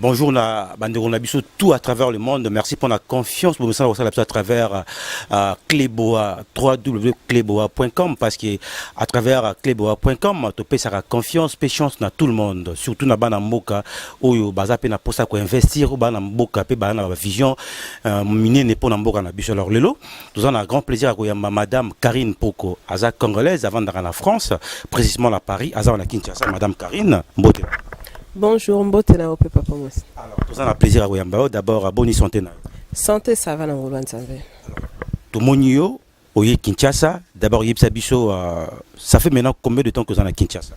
bonjour na bandeko na biso tout à travers le monde. Merci pour la confiance pour ça à travers Cléboa www.cléboa.com parce que à travers cléboa.com tu peux ça confiance, pe chance na tout le monde, surtout na bana mboka oyo baza pe na posa ko investir bana mboka pe bana vision mine ne pour na mboka na biso. Alors lelo nous avons un grand plaisir à koyamba madame Karine Poko aza congolaise avant d'aller en France, précisément à Paris, aza na Kinshasa. Madame Karine Mbote. Bonjour, Mbote na ope papa moi. Alors, nous avons un plaisir à koyamba d'abord bonne santé na. Santé ça va na ngolwa nzambe. To monio oye Kinshasa, d'abord yebisa biso ça fait maintenant combien de temps que vous êtes à Kinshasa?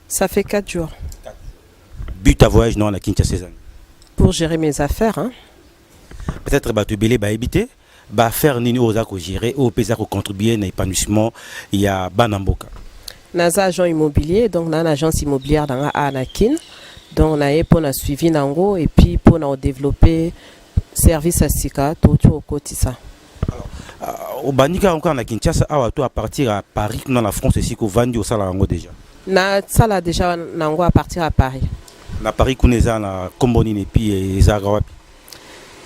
Ça fait 4 jours. But à voyage non à Kinshasa. Pour gérer mes affaires hein. Peut-être ba tu belé ba habiter, ba faire nini oza ko gérer ou pesa ko contribuer na épanouissement il y a banamboka. Naza agent immobilier donc na agence immobilière dans Anakin. Donc on a pour na suivi nango et puis pour na développer service à Sika tout au quotidien. Au banika encore na Kinshasa à partir à Paris dans la France ici ko vandi au sala ngo déjà. Na sala déjà nango à partir à Paris. Na Paris kuneza na Komboni et puis ezagawapi.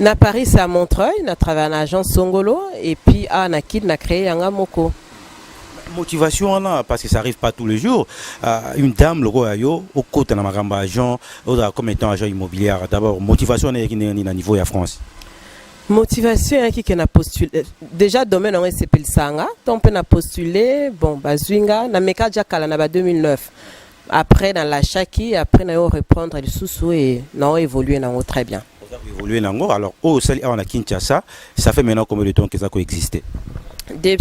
Na Paris c'est à Montreuil, na travaillé en agence Songolo et puis à Anakin na créé un moko. Motivation là parce que ça arrive pas tous les jours. Une dame le roi yo au côté na magamba agent comme étant agent immobilier d'abord motivation na niveau ya France. Motivation qui n'a postulé déjà domaine on s'appelle sanga donc on a postulé bon bazwinga na meka jakala na ba 2009 après dans l'achat qui après na reprendre les sous et na évoluer na très bien. Évoluer nango alors au sali on a Kinshasa ça fait maintenant combien de temps que ça coexiste?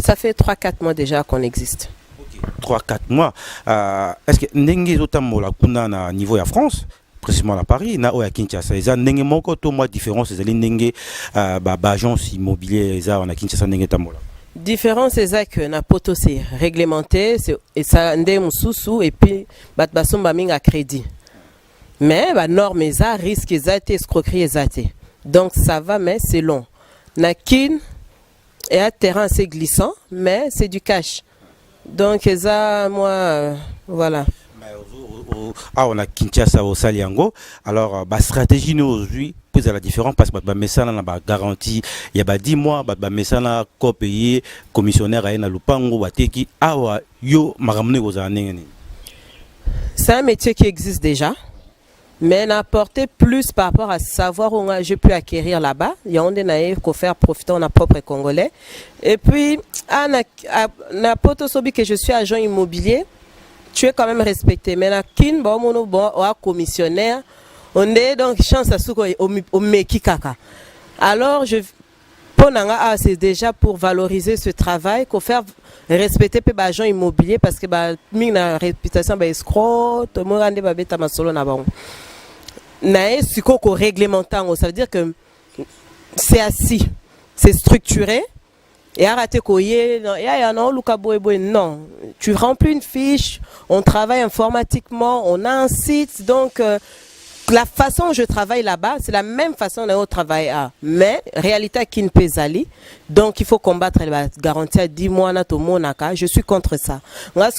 Ça fait 3-4 mois déjà qu'on existe. Okay. 3-4 mois. Est-ce que ndenge zotamola kuna na niveau ya France, précisément à Paris, na oya Kinshasa, eza ndenge moko to moi différence ezali ndenge ba agence immobilier eza on a Kinshasa ndenge tamola. Différence c'est que na poto c'est réglementé et ça ndé mususu et puis bat basomba minga crédit. Mais ba norme eza risque eza té escroquerie eza té. Donc ça va mais c'est long. Na kin et un terrain assez glissant, mais c'est du cash. Donc, ça, moi, voilà. On a Kinshasa au Saliango. Alors, la stratégie nous aujourd'hui, plus à la différence, parce que la garantie, il y a 10 mois, la payer commissionnaire à Lupango, Wateki, Awa, Yo, Maramne aux années. C'est un métier qui existe déjà. Mais n'apporter plus par rapport à savoir où j'ai pu acquérir là-bas. Il y a un qu'on faire profiter de nos propres Congolais. Et puis, à Potosobi que je suis agent immobilier, tu es quand même respecté. Mais na kin bon commissionnaire, on est donc chance à ce au meki kaka. Alors c'est déjà pour valoriser ce travail qu'on fait respecter les agents immobiliers parce que la réputation escroc, tout le monde a beta masolo na bango. Nae siko ko réglementant, ça veut dire que c'est assis, c'est structuré et arrêter koye non, tu remplis une fiche, on travaille informatiquement, on a un site donc la façon dont je travaille là-bas, c'est la même façon dont on travaille à. Mais, réalité qui ne pèse ali. Donc, il faut combattre la garantie à 10 mois na to monaka. Je suis contre ça. Parce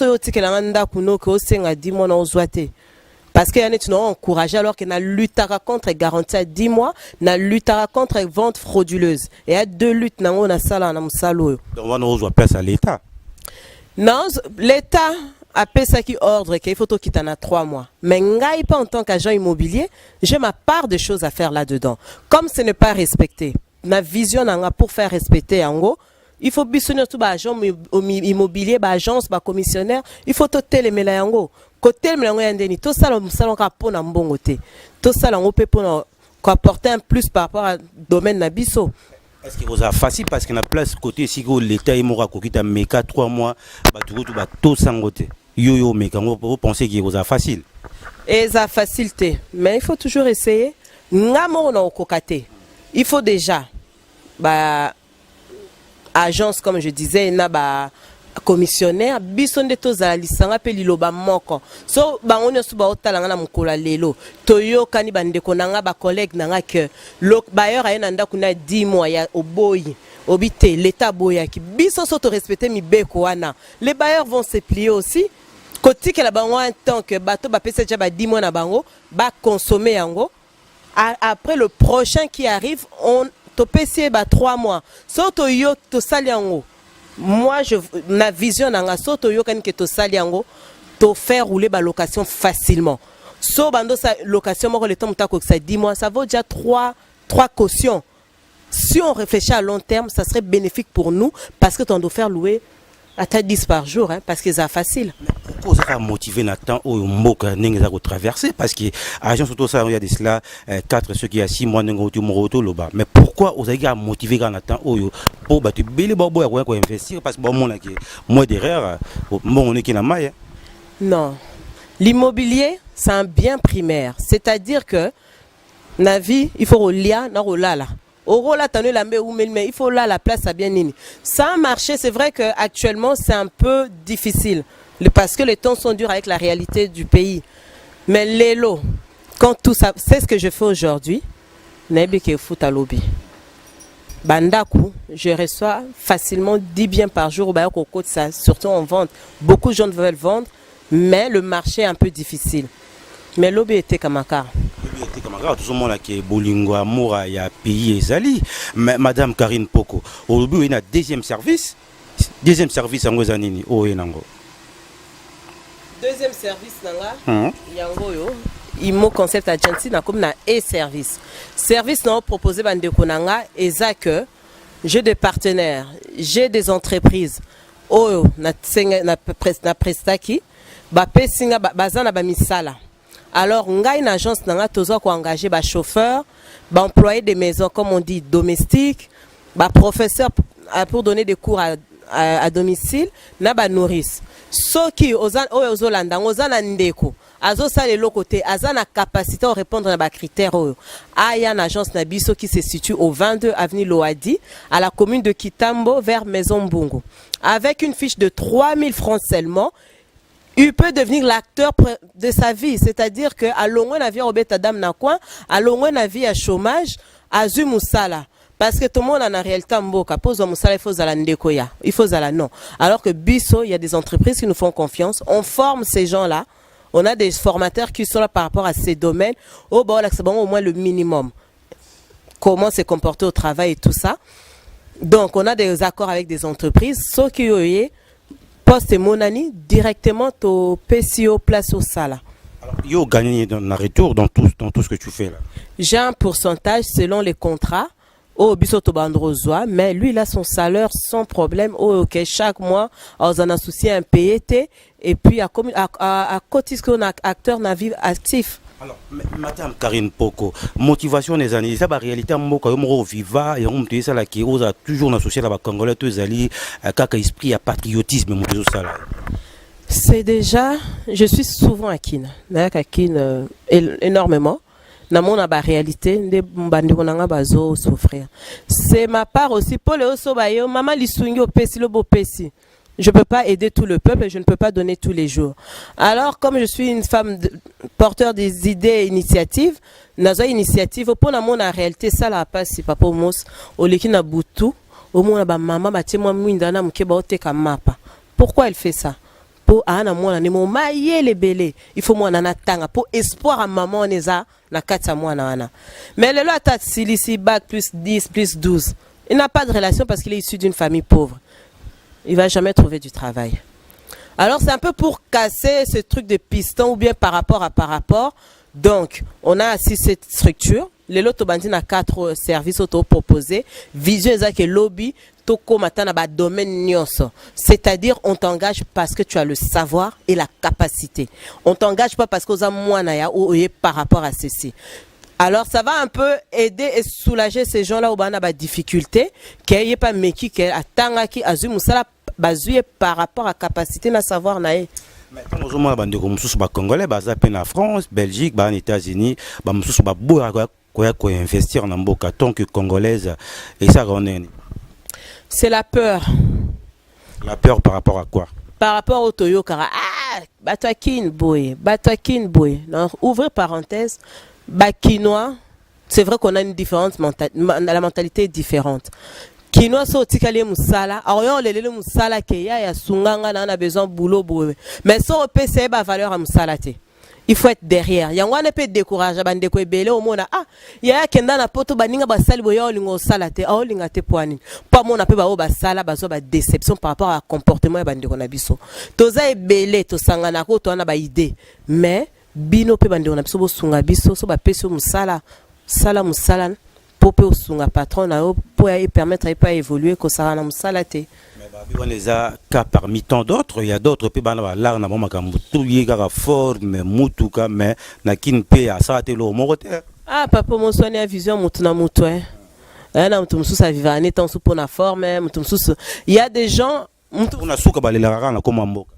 qu'il y en a qui nous ont encouragé alors qu'on a lutté contre garantie à 10 mois, on a lutté contre vente frauduleuse. Et il y a 2 luttes dans on a ça là, on a ça là. Donc, on doit passer à l'État. Non, l'État a payé qui ordre qu'il faut qu'il t'en a 3 mois. Mais pas en tant qu'agent immobilier, j'ai ma part de choses à faire là-dedans. Comme ce n'est pas respecté, ma vision pour faire respecter en gros, il faut bisonner tout agent immobilier, agence, commissionnaire, il faut tout les mélango. Côté mélango yandeni, tout ça le salon pour na mbongo té. Tout ça on peut pour apporter un plus par rapport à domaine nabiso. Est-ce que vous avez facile parce qu'on a place côté si l'État est mort qui t'a méca 3 mois, tout sangoté. Yo mais quand vous pensez que vous avez facile. Et ça facilité, mais il faut toujours essayer. Ngamo na okokate. Il faut déjà agence comme je disais na commissionnaire bisonde to za lisanga pe liloba moko. So bango nyoso ba otalanga na mukola lelo. Toyo kani bandeko nanga ba collègue nanga que le bailleur a nanda kuna 10 mois ya oboyi. Obité l'état boya qui biso soto respecter mi beko wana. Les bailleurs vont se plier aussi. Côté que la bango en tant que bateau ba pesa déjà ba 10 mois na bango ba consommer yango Après le prochain qui arrive, on te paye 3 mois. Soto yo to saliango. Moi, ma vision nanga soto yo kan ke to saliango, to faire rouler ba location facilement. So bando sa location mo le temps mutako ça 10 mois, ça vaut déjà 3 cautions. Si on réfléchit à long terme, ça serait bénéfique pour nous parce que tu dois faire louer à ta 10 par jour, hein, parce que c'est facile. Pourquoi ça a motivé Nathan au Moka Nenga traverser? Parce que agent surtout ça, il y a de cela 4 ceux qui a 6 mois Nenga Moroto Loba. Mais pourquoi vous avez motivé Nathan au pour battre Bélé Bobo à quoi investir? Parce que bon, mon moi derrière, mon on est qui n'a maille. Non. L'immobilier, c'est un bien primaire. C'est-à-dire que, na vie, il faut lia, na rolala. Au là, il faut là la place à bien nini. Ça a marché, c'est vrai qu'actuellement c'est un peu difficile parce que les temps sont durs avec la réalité du pays. Mais les lots, quand tout ça, c'est ce que je fais aujourd'hui. Nebike foot à lobby. Bandaku, je reçois facilement 10 biens par jour au côté ça, surtout en vente. Beaucoup de gens veulent vendre, mais le marché est un peu difficile. Mais lobby était comme un cas. Tout le monde là qui est bolingo amour il y a pays ezali madame Karine Poko au début il y a deuxième service en ngozanini o enango deuxième service nanga yango yo imo concept agency na comme na service non proposé bande konanga eza que j'ai des partenaires, j'ai des entreprises oyo na prestaki ba pesinga bazana ba misala. Alors, on a une agence qui a engagé des chauffeurs, des employés des maisons, comme on dit, domestiques, des professeurs pour donner des cours à domicile, des nourrices. Ceux qui ont la capacité de répondre à des critères. Il y a une agence qui se situe au 22 avenue Loadi, à la commune de Kitambo, vers Maison Mbungo. Avec une fiche de 3 000 francs seulement, il peut devenir l'acteur de sa vie, c'est-à-dire que à longue na vie au betadam na coin, à longue na vie à chômage, à musala. Parce que tout le monde en a réalité mboka pose musala il faut zala ndekoya, il faut zala non. Alors que biso, il y a des entreprises qui nous font confiance, on forme ces gens-là. On a des formateurs qui sont là par rapport à ces domaines. Oh bon là c'est bon au moins le minimum. Comment se comporter au travail et tout ça. Donc on a des accords avec des entreprises, ceux qui ont poste monani directement au PCO place au sala. Alors, yo gagné dans la retour dans tout ce que tu fais là. J'ai un pourcentage selon les contrats au bisoto bandrozoa, mais lui il a son salaire sans problème. OK, chaque mois on en a souci un PET et puis à côté qu'on a acteur na vie actif. Alors, madame Karine Poko, motivation des années, ça la réalité mboka yo viva et on te ça là qui ose toujours associé la congolais tous ali kaka esprit à patriotisme mon ça là. C'est déjà je suis souvent à Kin. D'ailleurs à Kin énormément. Na mon ba réalité de bandi konanga bazo souffrir. C'est ma part aussi pour les osobayo maman lisungi opesi lobo pesi. Je ne peux pas aider tout le peuple et je ne peux pas donner tous les jours. Alors, comme je suis une femme porteur des idées et initiatives, nazo initiative pour na mon réalité ça la passe si papa mos au likina butu au mon ba maman batie moi mwinda na mkeba oteka mapa. Pourquoi elle fait ça? Pour ana mwana ne mo maye les belé. Il faut moi na tanga pour espoir à maman neza na kata mwana wana. Mais le lot a silisi bac plus 10 plus 12. Il n'a pas de relation parce qu'il est issu d'une famille pauvre. Il ne va jamais trouver du travail. Alors, c'est un peu pour casser ce truc de piston ou bien par rapport. Donc, on a assis cette structure. Les loto bandine a 4 services auto-proposés. Vision exact et lobby, toko matana ba domaine nyonso. C'est-à-dire, on t'engage parce que tu as le savoir et la capacité. On t'engage pas parce qu'on a moins ou par rapport à ceci. Alors, ça va un peu aider et soulager ces gens-là où on a des difficultés. Qu'il n'y ait pas meki, qu'il y ait tangaki, azumoussala, bazouye par rapport à la capacité de savoir naé. Mais quand on a des Congolais, en France, Belgique, en États-Unis, on a investir dans le tant que Congolaise. Et ça, c'est la peur. La peur par rapport à quoi? Par rapport au Toyokara. Ah, Batakin boy. Ouvrez parenthèse. Quinois, c'est vrai qu'on a une différence, la mentalité est différente. Quinois, c'est aussi qu'il y a musala. Alors, on a musala qui a sunganga, on a besoin de boulot. Mais ça, on peut c'est valeur à musala. il faut être derrière. Il y a un peu découragé, bande ko ebele au mona ah ya kenda na poto baninga basali boya olingo salate a olinga te poani. Pas mona pe ba o basala bazo ba déception par rapport à comportement ya bande ko na biso. Toza ebele to sangana ko to na ba idée. Mais bino pe bande ko na biso bo sunga biso so ba peso musala sala musala pope o sunga patron na o pour permettre pas évoluer ko sala na musala te. On les a cas parmi tant d'autres. Il y a d'autres pays là na mama kamutu yega forme mutuka mais na kin pe a ça te lo morote. Ah papa mon soigné à vision mutu na mutu hein. Na mutu musu sa viva en étant sous pour na forme mutu musu. Il y a des gens on a souka balela na koma mboka.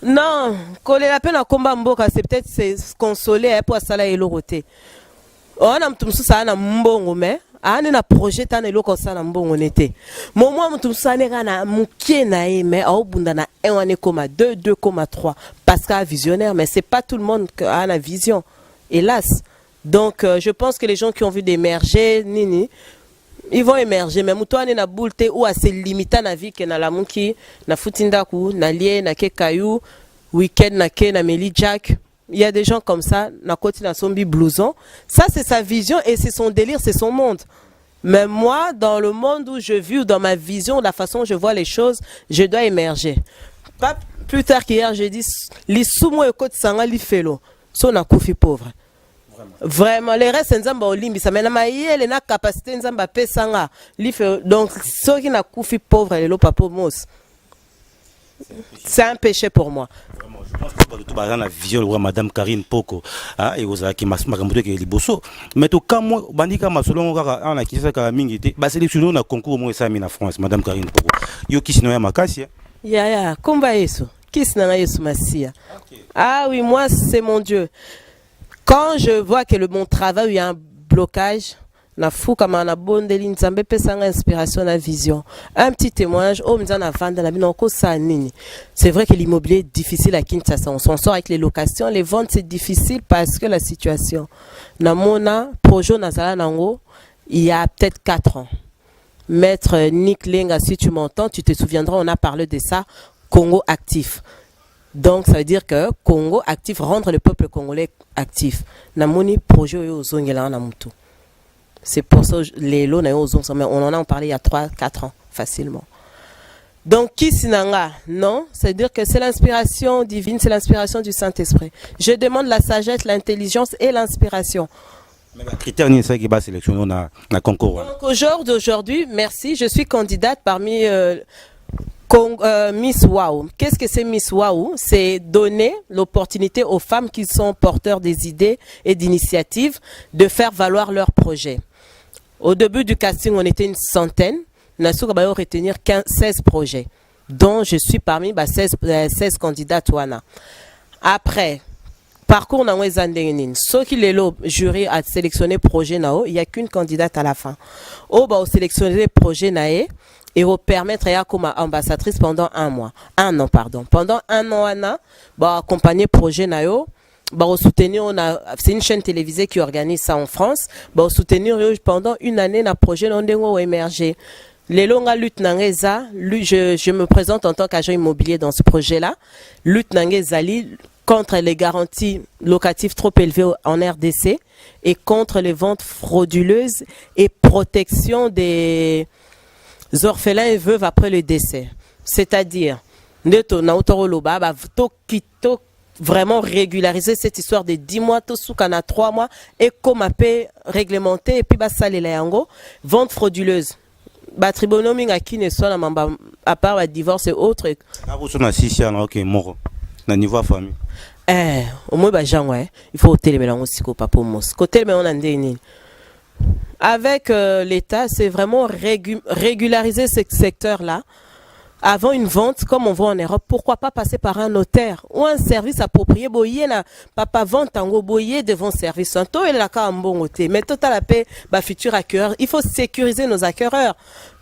Non, coller la peine à combat mboka c'est peut-être c'est consoler pour sala et loroté. On a mutu musu sa na mbongo mais ane na projet tane loko sana mbongo nete moment mutu sanera na mukie na e mais au bunda na 1,2 2,3 parce qu'un visionnaire mais c'est pas tout le monde qui a la vision hélas donc je pense que les gens qui ont vu d'émerger nini ils vont émerger mais mutu ane na bulte ou assez limité na vie que na la muki na futindaku na lie na ke kayu weekend na ke na meli jack. Il y a des gens comme ça, na côté na sombi blouson. Ça, c'est sa vision et c'est son délire, c'est son monde. Mais moi, dans le monde où je vis, ou dans ma vision, la façon dont je vois les choses, je dois émerger. Pas plus tard qu'hier, j'ai dit, les soumo et côte sanga li felo. So na koufi pauvre. Vraiment, les restes nzamba olimbi ça mais na maïe na capacité nzamba pe sanga li felo. Donc ceux qui na koufi pauvre les lo papo mos. C'est un péché pour moi. Je pense que tout le la vision de Madame Karine Poko et aux qui m'a raconté que liboso mais tout quand moi bandika masolon on a qui ça ka mingi te ba sélectionné na concours moi ça en France Madame Karine Poko yo qui sino ya makasi ya komba yeso qui sino na yeso masia ah oui moi c'est mon Dieu quand je vois que mon travail il y a un blocage na fou comme na bondeli nzambe pesanga inspiration na vision un petit témoignage au mzana vendre la bino ko sa nini c'est vrai que l'immobilier est difficile à Kinshasa on s'en sort avec les locations les ventes c'est difficile parce que la situation na mona projet nazala nango il y a peut-être 4 ans maître Nick Lenga si tu m'entends tu te souviendras on a parlé de ça Congo actif. Donc ça veut dire que Congo actif rendre le peuple congolais actif na moni projet yo zongela na mutu. C'est pour ça que les lots, on en a parlé il y a 3-4 ans, facilement. Donc, qui sinanga? Non, c'est-à-dire que c'est l'inspiration divine, c'est l'inspiration du Saint-Esprit. Je demande la sagesse, l'intelligence et l'inspiration. Mais le critère, c'est ça qui va sélectionner dans concours. Donc, aujourd'hui, merci, je suis candidate parmi Miss Wow. Qu'est-ce que c'est Miss Wow? C'est donner l'opportunité aux femmes qui sont porteurs des idées et d'initiatives de faire valoir leurs projets. Au début du casting, on était une centaine. Nous avons retenir 16 projets, dont je suis parmi 16 candidats. Après, parcours dans les années, ceux qui le jury a sélectionné projet il n'y a qu'une candidate à la fin. Au va sélectionner projet et vous permettre comme ambassadrice pendant un an pardon. Pendant un an, Anna va accompagner projet nayo. Soutenir, c'est une chaîne télévisée qui organise ça en France. Soutenir pendant une année na projet n'ont émergé. Les longues luttes n'angeza, je me présente en tant qu'agent immobilier dans ce projet-là. Lutte n'angezali contre les garanties locatives trop élevées en RDC et contre les ventes frauduleuses et protection des orphelins et veuves après le décès. C'est-à-dire, neto na autoroloba to vraiment régulariser cette histoire de 10 mois, tout sous qu'on a 3 mois, et comme un peu réglementé, et puis saler la yango, vente frauduleuse. Tribonoming à qui ne soit à part le divorce et autres. Ah, vous êtes 6 ans, ok, mort. Na niveau famille. Au moins, il faut hôtel mais aussi qu'au papa mos. Côté mais on a des avec l'État, c'est vraiment régulariser ce secteur-là. Avant une vente, comme on voit en Europe, pourquoi pas passer par un notaire ou un service approprié? Boyer na papa vente en boyer devant service. Un taux et la cas en bon côté. Mais total la paix, futur acquéreur. Il faut sécuriser nos acquéreurs.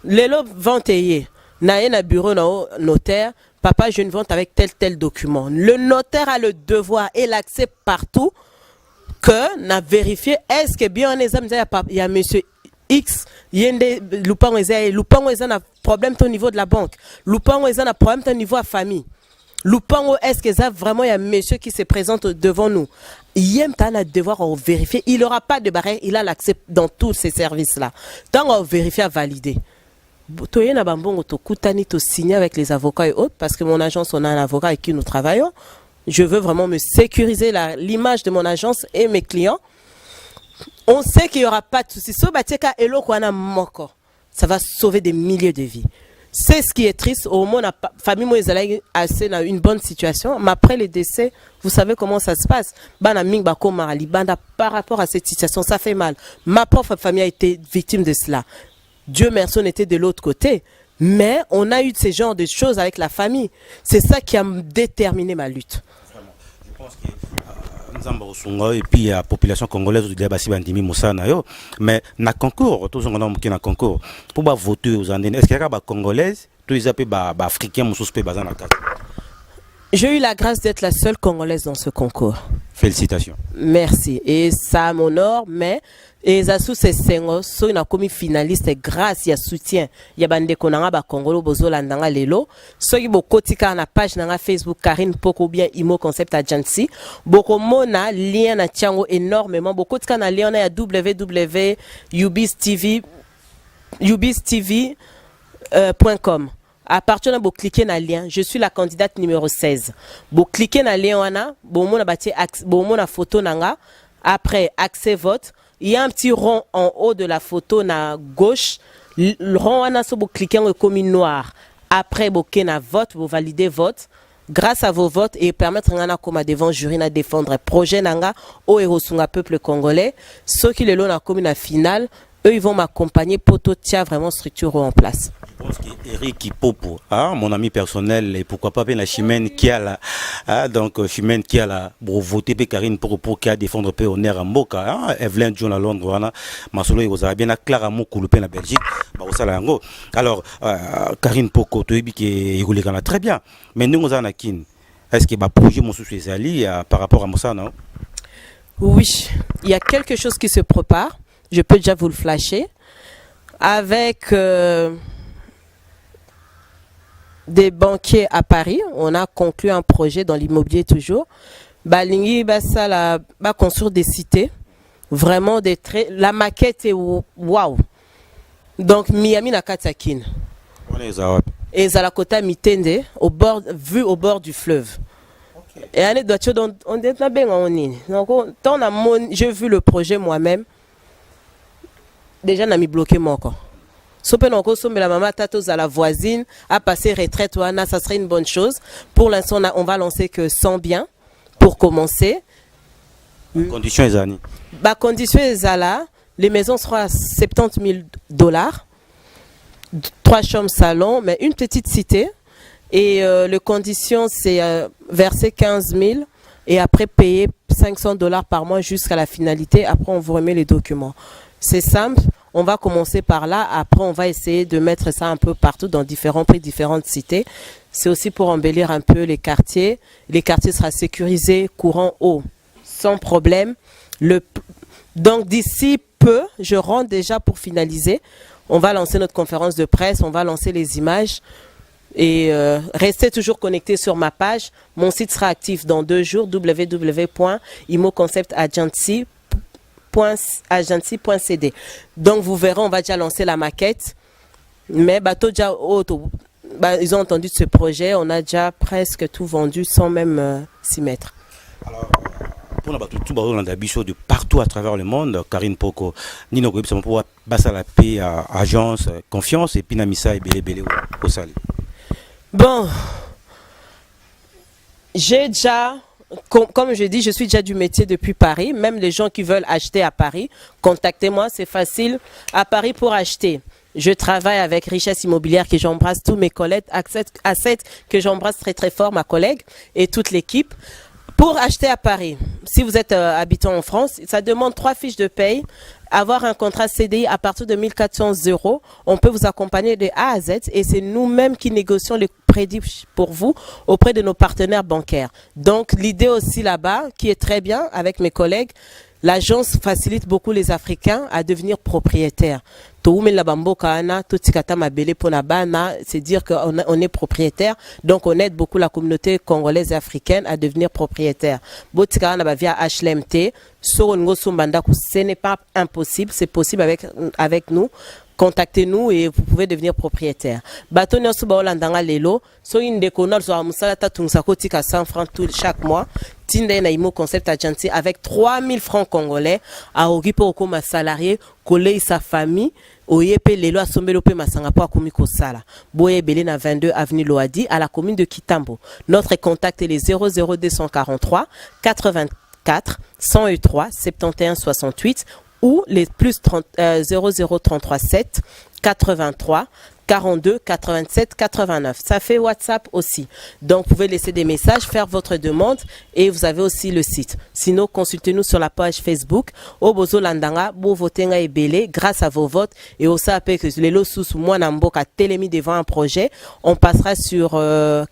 Les lobes venteyés. Na bureau na notaire. Papa, j'ai une vente avec tel document. Le notaire a le devoir et l'accès partout que n'a vérifié est-ce que bien il y a monsieur X, yende lupango eza na problème au niveau de la banque. Lupango eza na problème au niveau de la famille. Lupango, est-ce que ça vraiment il y a un monsieur qui se présente devant nous? Yem a devoir vérifier. Il n'aura pas de barrière, il a l'accès dans tous ces services-là. Tant on vérifie à valider. Tu signer avec les avocats et autres, parce que mon agence, on a un avocat avec qui nous travaillons. Je veux vraiment me sécuriser l'image de mon agence et mes clients. On sait qu'il n'y aura pas de soucis. Ça va sauver des milliers de vies. C'est ce qui est triste. Au moins, la famille est dans une bonne situation. Mais après les décès, vous savez comment ça se passe. Par rapport à cette situation, ça fait mal. Ma propre famille a été victime de cela. Dieu merci, on était de l'autre côté. Mais on a eu ce genre de choses avec la famille. C'est ça qui a déterminé ma lutte. Je pense que et puis la population congolaise mais na concours tous on a na concours pour voter aux années est-ce qu'il y a des congolaises tous les africains j'ai eu la grâce d'être la seule congolaise dans ce concours. Félicitations. Merci et ça m'honore mais et ça sous ces sengos so ina komi finaliste grâce ya soutien ya bande konanga ba Congolo bozola ndanga lelo so ki bokotika na page nanga Facebook Karine Poko bien Imo Concept Agency boko mona lien na tiango énormément bokotika na lien na ya www.ubistv.com. À partir de vous cliquez dans le lien, je suis la candidate numéro 16. Vous cliquez dans le lien, vous avez la photo, après accès vote. Il y a un petit rond en haut de la photo à gauche. Le rond, vous cliquez en commune noire. Après, vous vote, vous validez vote. Grâce à vos votes et permettre à devant jury de défendre projet nanga au héros peuple congolais. Ceux qui le l'ont commune finale, eux ils vont m'accompagner pour tout tia vraiment structure en place. Je pense qu'Eric Popo, mon ami personnel, et pourquoi pas bien la Chimène qui a la, donc Chimène qui a la pour voter pour Karine Popo qui a défendre peu honneur à Mboka, Evelyn John à Londres, Masolo et vous avez bien Clara Moukoulopé en Belgique, alors Karine Popo, tu es qui est très bien, mais nous on a est-ce que projet mon souci Ali par rapport à ça non? Oui, il y a quelque chose qui se prépare. Je peux déjà vous le flasher avec des banquiers à Paris. On a conclu un projet dans l'immobilier toujours. Balingi Basala va construire des cités, vraiment des traits. La maquette est waouh. Donc Miami Nakatakin. Et Zalakota Mitende vu au bord du fleuve. Et on est j'ai vu le projet moi-même. Déjà, on a mis bloqué mon corps. La maman tatos à la voisine a passé retraite, ça serait une bonne chose. Pour l'instant, on va lancer que 100 biens pour commencer. Condition est Zani. Condition est là. Les maisons seront à $70 000. 3 chambres salon, mais une petite cité. Et les conditions, c'est verser 15 000 et après payer $500 par mois jusqu'à la finalité. Après, on vous remet les documents. C'est simple, on va commencer par là, après on va essayer de mettre ça un peu partout dans différents prix, différentes cités. C'est aussi pour embellir un peu les quartiers. Les quartiers seront sécurisés, courant eau, sans problème. Donc d'ici peu, je rentre déjà pour finaliser. On va lancer notre conférence de presse, on va lancer les images. Et restez toujours connectés sur ma page. Mon site sera actif dans 2 jours, www.imoconceptagency.com. agency.cd. Donc vous verrez, on va déjà lancer la maquette. Mais ils ont entendu de ce projet, on a déjà presque tout vendu sans même s'y mettre. Alors, pour de partout à travers le monde, Karine Poko, Nino Goïb, ça pour passer la paix à agence, confiance et Pinamisa et Bélé au Sali. Bon, j'ai déjà. Comme je dis, je suis déjà du métier depuis Paris. Même les gens qui veulent acheter à Paris, contactez-moi, c'est facile. À Paris pour acheter. Je travaille avec Richesse Immobilière, que j'embrasse tous mes collègues, Asset, que j'embrasse très très fort, ma collègue, et toute l'équipe. Pour acheter à Paris, si vous êtes habitant en France, ça demande 3 fiches de paye. Avoir un contrat CDI à partir de 1 400 €, on peut vous accompagner de A à Z et c'est nous-mêmes qui négocions les crédits pour vous auprès de nos partenaires bancaires. Donc l'idée aussi là-bas, qui est très bien avec mes collègues, L'agence facilite beaucoup les Africains à devenir propriétaires. C'est dire qu'on est propriétaire, donc on aide beaucoup la communauté congolaise et africaine à devenir propriétaire. Via HLMT, ce n'est pas impossible, c'est possible avec nous. Contactez-nous et vous pouvez devenir propriétaire. Bateau nyoso ba olandanga lelo, so inde konal so amusala ta tungsako tika 100 francs chaque mois. Tinde na imo concept agency avec 3000 francs congolais a okipo okoma salarié, kolei sa famille. Oyepe lelo asombelo pe masanga po akomi kosala. Boye belé na 22 avenue Loadi à la commune de Kitambo. Notre contact est les 00243 84 103 71 68 ou les plus 00337 83 42 87 89. Ça fait WhatsApp aussi. Donc, vous pouvez laisser des messages, faire votre demande et vous avez aussi le site. Sinon, consultez-nous sur la page Facebook. Obozo Landanga, Bo Votenga et Belé, grâce à vos votes. Et au SAP que les losus, moi, Namboka, Télémi devant un projet. On passera sur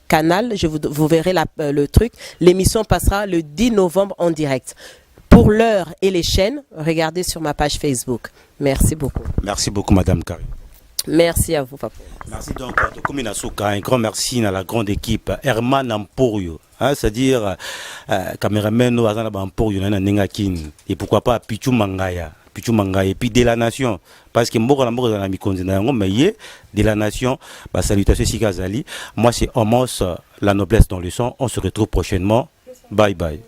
Canal. Vous verrez le truc. L'émission passera le 10 novembre en direct. Pour l'heure et les chaînes, regardez sur ma page Facebook. Merci beaucoup. Merci beaucoup, Madame Karim. Merci à vous, papa. Merci donc à Tokomina Souka. Un grand merci à la grande équipe. Herman Amporio, c'est-à-dire caméraman au Azana Amporio, et pourquoi pas Pichu Mangaya. Et puis de la nation, parce que de la nation, salutations Sikazali. Moi c'est Homos, la noblesse dans le sang. On se retrouve prochainement. Bye bye.